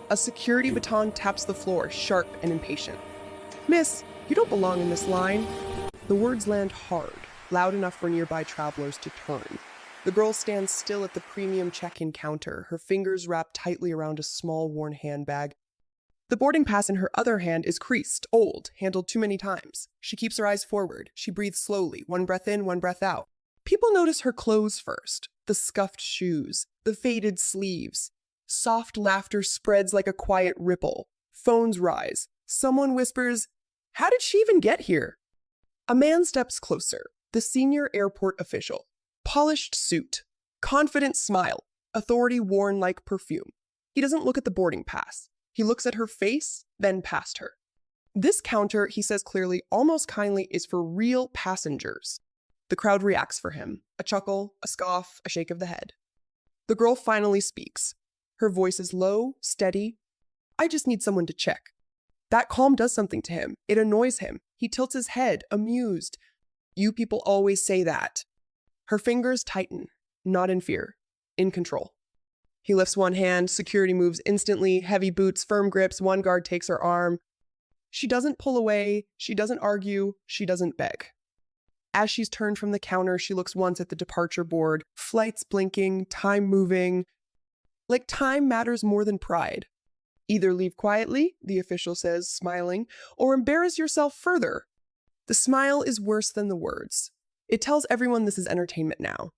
A security baton taps the floor, sharp and impatient. Miss, you don't belong in this line. The words land hard, loud enough for nearby travelers to turn. The girl stands still at the premium check-in counter, her fingers wrapped tightly around a small, worn handbag. The boarding pass in her other hand is creased, old, handled too many times. She keeps her eyes forward. She breathes slowly, one breath in, one breath out. People notice her clothes first, the scuffed shoes, the faded sleeves. Soft laughter spreads like a quiet ripple. Phones rise. Someone whispers, "How did she even get here?" A man steps closer, the senior airport official. Polished suit, confident smile, authority worn like perfume. He doesn't look at the boarding pass. He looks at her face, then past her. This counter, he says clearly, almost kindly, is for real passengers. The crowd reacts for him. A chuckle, a scoff, a shake of the head. The girl finally speaks. Her voice is low, steady. "I just need someone to check." That calm does something to him. It annoys him. He tilts his head, amused. "You people always say that." Her fingers tighten, not in fear, in control. He lifts one hand, security moves instantly, heavy boots, firm grips, one guard takes her arm. She doesn't pull away, she doesn't argue, she doesn't beg. As she's turned from the counter, she looks once at the departure board, flights blinking, time moving. Like time matters more than pride. Either leave quietly, the official says, smiling, or embarrass yourself further. The smile is worse than the words. It tells everyone this is entertainment now.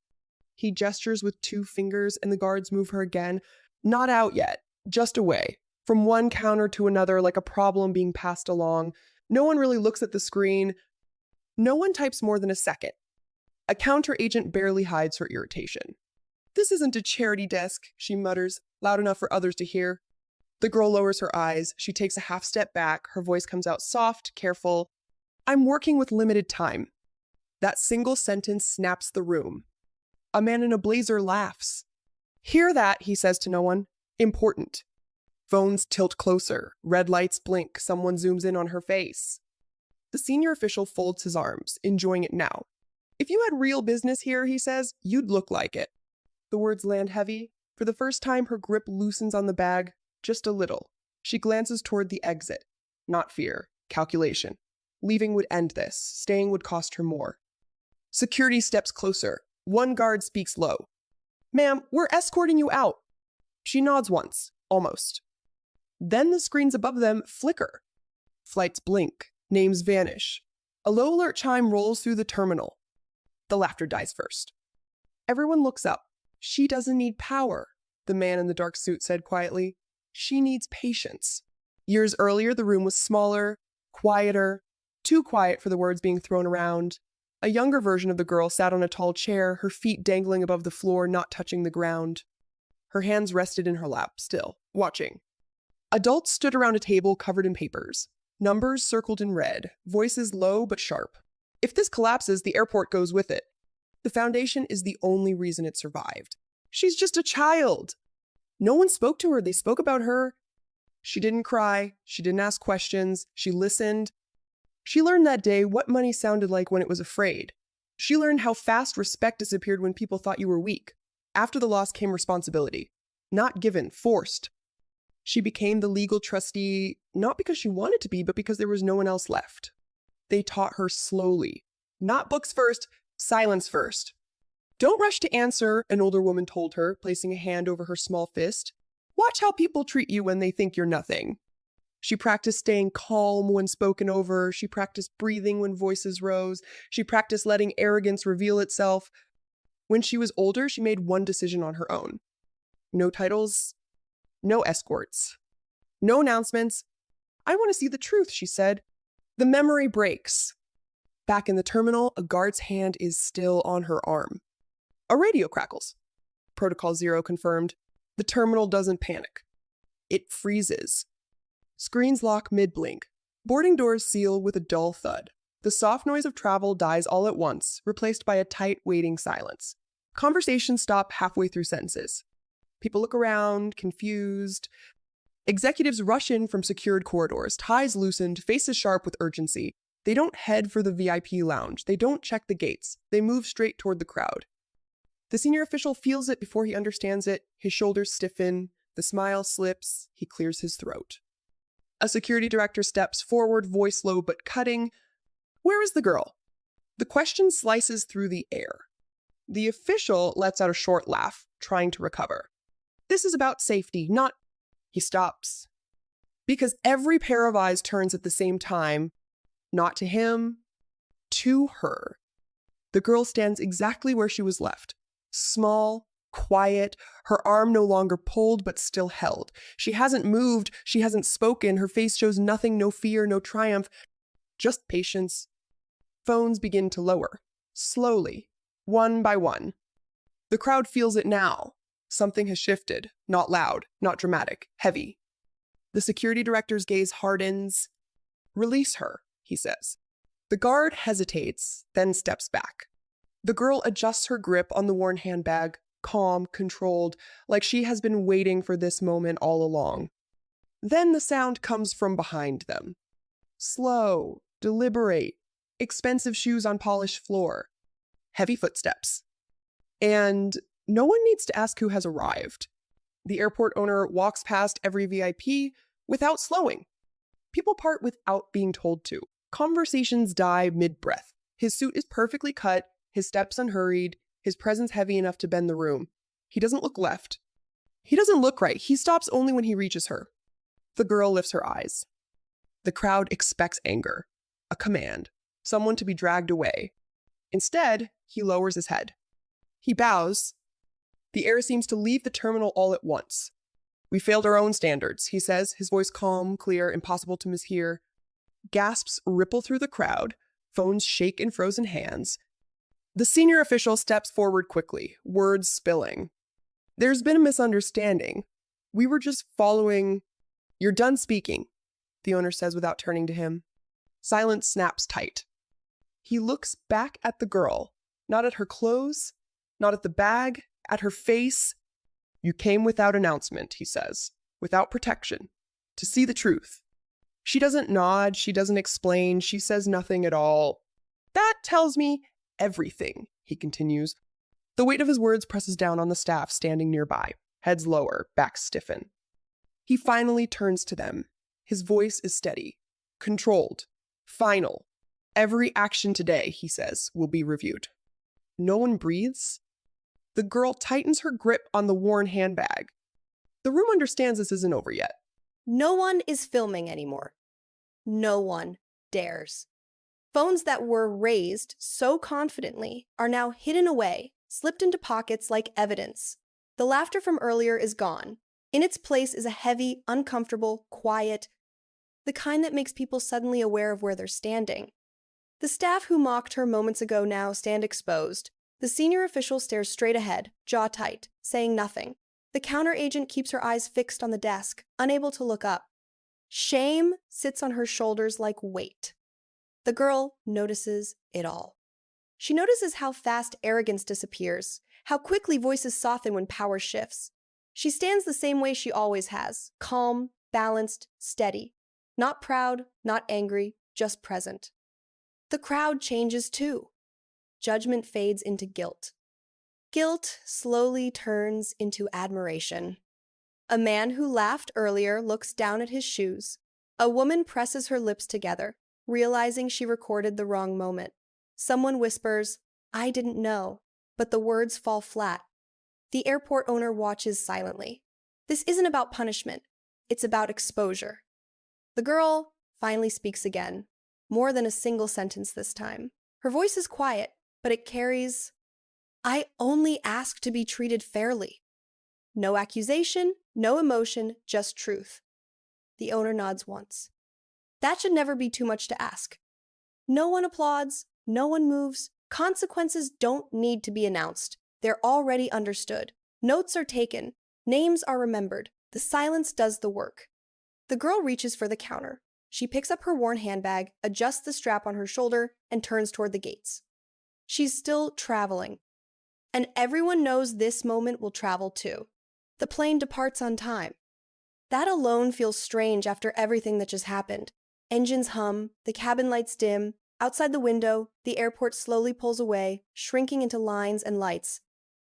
He gestures with two fingers and the guards move her again. Not out yet, just away. From one counter to another like a problem being passed along. No one really looks at the screen. No one types more than a second. A counter agent barely hides her irritation. "This isn't a charity desk," she mutters, loud enough for others to hear. The girl lowers her eyes. She takes a half step back. Her voice comes out soft, careful. "I'm working with limited time." That single sentence snaps the room. A man in a blazer laughs. "Hear that," he says to no one. "Important." Phones tilt closer. Red lights blink. Someone zooms in on her face. The senior official folds his arms, enjoying it now. "If you had real business here," he says, "you'd look like it." The words land heavy. For the first time, her grip loosens on the bag, just a little. She glances toward the exit. Not fear, calculation. Leaving would end this. Staying would cost her more. Security steps closer. One guard speaks low. "Ma'am, we're escorting you out." She nods once, almost. Then the screens above them flicker. Flights blink. Names vanish. A low alert chime rolls through the terminal. The laughter dies first. Everyone looks up. "She doesn't need power," the man in the dark suit said quietly. "She needs patience." Years earlier, the room was smaller, quieter, too quiet for the words being thrown around. A younger version of the girl sat on a tall chair, her feet dangling above the floor, not touching the ground. Her hands rested in her lap, still, watching. Adults stood around a table covered in papers. Numbers circled in red, voices low but sharp. If this collapses, the airport goes with it. The foundation is the only reason it survived. "She's just a child." No one spoke to her. They spoke about her. She didn't cry. She didn't ask questions. She listened. She learned that day what money sounded like when it was afraid. She learned how fast respect disappeared when people thought you were weak. After the loss came responsibility. Not given, forced. She became the legal trustee, not because she wanted to be, but because there was no one else left. They taught her slowly. Not books first, silence first. "Don't rush to answer," an older woman told her, placing a hand over her small fist. "Watch how people treat you when they think you're nothing." She practiced staying calm when spoken over. She practiced breathing when voices rose. She practiced letting arrogance reveal itself. When she was older, she made one decision on her own. No titles, no escorts, no announcements. "I want to see the truth," she said. The memory breaks. Back in the terminal, a guard's hand is still on her arm. A radio crackles. Protocol 0 confirmed. The terminal doesn't panic. It freezes. Screens lock mid-blink. Boarding doors seal with a dull thud. The soft noise of travel dies all at once, replaced by a tight, waiting silence. Conversations stop halfway through sentences. People look around, confused. Executives rush in from secured corridors, ties loosened, faces sharp with urgency. They don't head for the VIP lounge. They don't check the gates. They move straight toward the crowd. The senior official feels it before he understands it. His shoulders stiffen. The smile slips, he clears his throat. A security director steps forward, voice low but cutting. Where is the girl? The question slices through the air. The official lets out a short laugh, trying to recover. This is about safety, not... He stops. Because every pair of eyes turns at the same time, not to him, to her. The girl stands exactly where she was left. Small, quiet, her arm no longer pulled but still held. She hasn't moved, she hasn't spoken, her face shows nothing, no fear, no triumph, just patience. Phones begin to lower, slowly, one by one. The crowd feels it now. Something has shifted, not loud, not dramatic, heavy. The security director's gaze hardens. Release her, he says. The guard hesitates, then steps back. The girl adjusts her grip on the worn handbag, calm, controlled, like she has been waiting for this moment all along. Then the sound comes from behind them. Slow, deliberate, expensive shoes on polished floor, heavy footsteps. And no one needs to ask who has arrived. The airport owner walks past every VIP without slowing. People part without being told to. Conversations die mid-breath. His suit is perfectly cut, his steps unhurried, his presence heavy enough to bend the room. He doesn't look left. He doesn't look right. He stops only when he reaches her. The girl lifts her eyes. The crowd expects anger, a command, someone to be dragged away. Instead, he lowers his head. He bows. The air seems to leave the terminal all at once. We failed our own standards, he says, his voice calm, clear, impossible to mishear. Gasps ripple through the crowd. Phones shake in frozen hands. The senior official steps forward quickly, words spilling. There's been a misunderstanding. We were just following... You're done speaking, the owner says without turning to him. Silence snaps tight. He looks back at the girl, not at her clothes, not at the bag, at her face. You came without announcement, he says, without protection, to see the truth. She doesn't nod, she doesn't explain, she says nothing at all. That tells me everything, he continues. The weight of his words presses down on the staff standing nearby, heads lower, backs stiffen. He finally turns to them. His voice is steady, controlled, final. Every action today, he says, will be reviewed. No one breathes. The girl tightens her grip on the worn handbag. The room understands this isn't over yet. No one is filming anymore. No one dares. Phones that were raised so confidently are now hidden away, slipped into pockets like evidence. The laughter from earlier is gone. In its place is a heavy, uncomfortable, quiet, the kind that makes people suddenly aware of where they're standing. The staff who mocked her moments ago now stand exposed. The senior official stares straight ahead, jaw tight, saying nothing. The counter agent keeps her eyes fixed on the desk, unable to look up. Shame sits on her shoulders like weight. The girl notices it all. She notices how fast arrogance disappears, how quickly voices soften when power shifts. She stands the same way she always has, calm, balanced, steady. Not proud, not angry, just present. The crowd changes too. Judgment fades into guilt. Guilt slowly turns into admiration. A man who laughed earlier looks down at his shoes. A woman presses her lips together, realizing she recorded the wrong moment. Someone whispers, "I didn't know," but the words fall flat. The airport owner watches silently. This isn't about punishment. It's about exposure. The girl finally speaks again, more than a single sentence this time. Her voice is quiet, but it carries, "I only ask to be treated fairly." No accusation, no emotion, just truth. The owner nods once. That should never be too much to ask. No one applauds, no one moves. Consequences don't need to be announced. They're already understood. Notes are taken. Names are remembered. The silence does the work. The girl reaches for the counter. She picks up her worn handbag, adjusts the strap on her shoulder, and turns toward the gates. She's still traveling. And everyone knows this moment will travel too. The plane departs on time. That alone feels strange after everything that just happened. Engines hum, the cabin lights dim. Outside the window, the airport slowly pulls away, shrinking into lines and lights.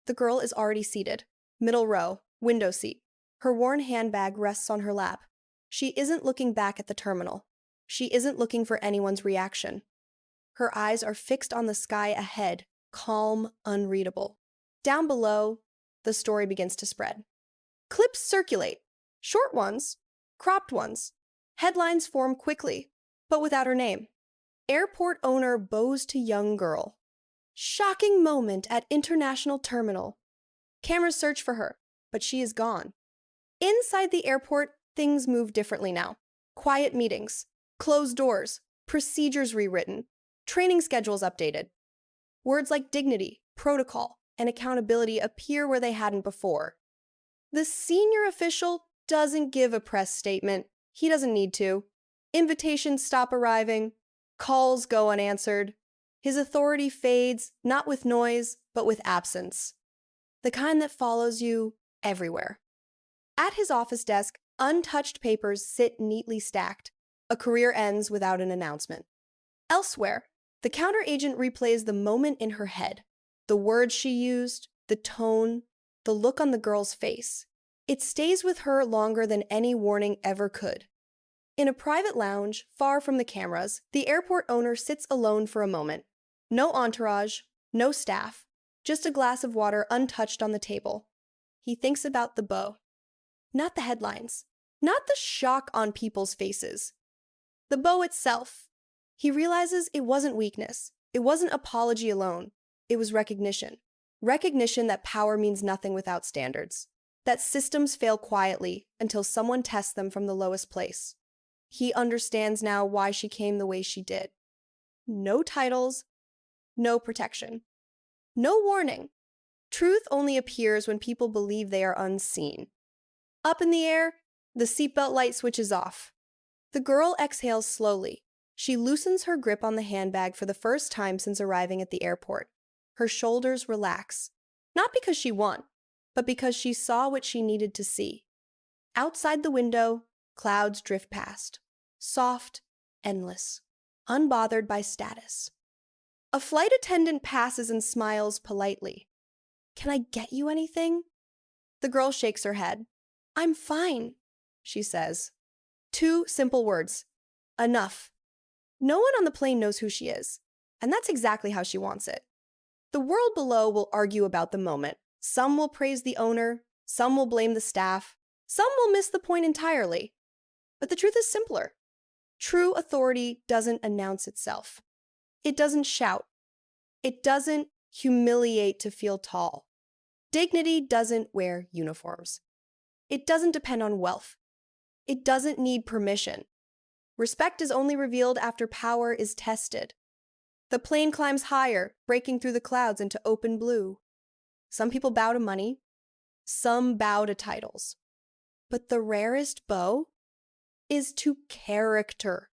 The girl is already seated. Middle row, window seat. Her worn handbag rests on her lap. She isn't looking back at the terminal. She isn't looking for anyone's reaction. Her eyes are fixed on the sky ahead, calm, unreadable. Down below, the story begins to spread. Clips circulate. Short ones, cropped ones. Headlines form quickly, but without her name. Airport owner bows to young girl. Shocking moment at international terminal. Cameras search for her, but she is gone. Inside the airport, things move differently now. Quiet meetings, closed doors, procedures rewritten, training schedules updated. Words like dignity, protocol, and accountability appear where they hadn't before. The senior official doesn't give a press statement. He doesn't need to. Invitations stop arriving. Calls go unanswered. His authority fades, not with noise, but with absence. The kind that follows you everywhere. At his office desk, untouched papers sit neatly stacked. A career ends without an announcement. Elsewhere, the counteragent replays the moment in her head. The words she used, the tone, the look on the girl's face. It stays with her longer than any warning ever could. In a private lounge, far from the cameras, the airport owner sits alone for a moment. No entourage, no staff, just a glass of water untouched on the table. He thinks about the bow. Not the headlines, not the shock on people's faces. The bow itself. He realizes it wasn't weakness. It wasn't apology alone. It was recognition. Recognition that power means nothing without standards. That systems fail quietly until someone tests them from the lowest place. He understands now why she came the way she did. No titles, no protection, no warning. Truth only appears when people believe they are unseen. Up in the air, the seatbelt light switches off. The girl exhales slowly. She loosens her grip on the handbag for the first time since arriving at the airport. Her shoulders relax, not because she won, but because she saw what she needed to see. Outside the window, clouds drift past. Soft, endless, unbothered by status. A flight attendant passes and smiles politely. "Can I get you anything?" The girl shakes her head. "I'm fine," she says. 2 simple words. Enough. No one on the plane knows who she is, and that's exactly how she wants it. The world below will argue about the moment. Some will praise the owner, some will blame the staff, some will miss the point entirely. But the truth is simpler. True authority doesn't announce itself. It doesn't shout. It doesn't humiliate to feel tall. Dignity doesn't wear uniforms. It doesn't depend on wealth. It doesn't need permission. Respect is only revealed after power is tested. The plane climbs higher, breaking through the clouds into open blue. Some people bow to money. Some bow to titles. But the rarest bow is to character.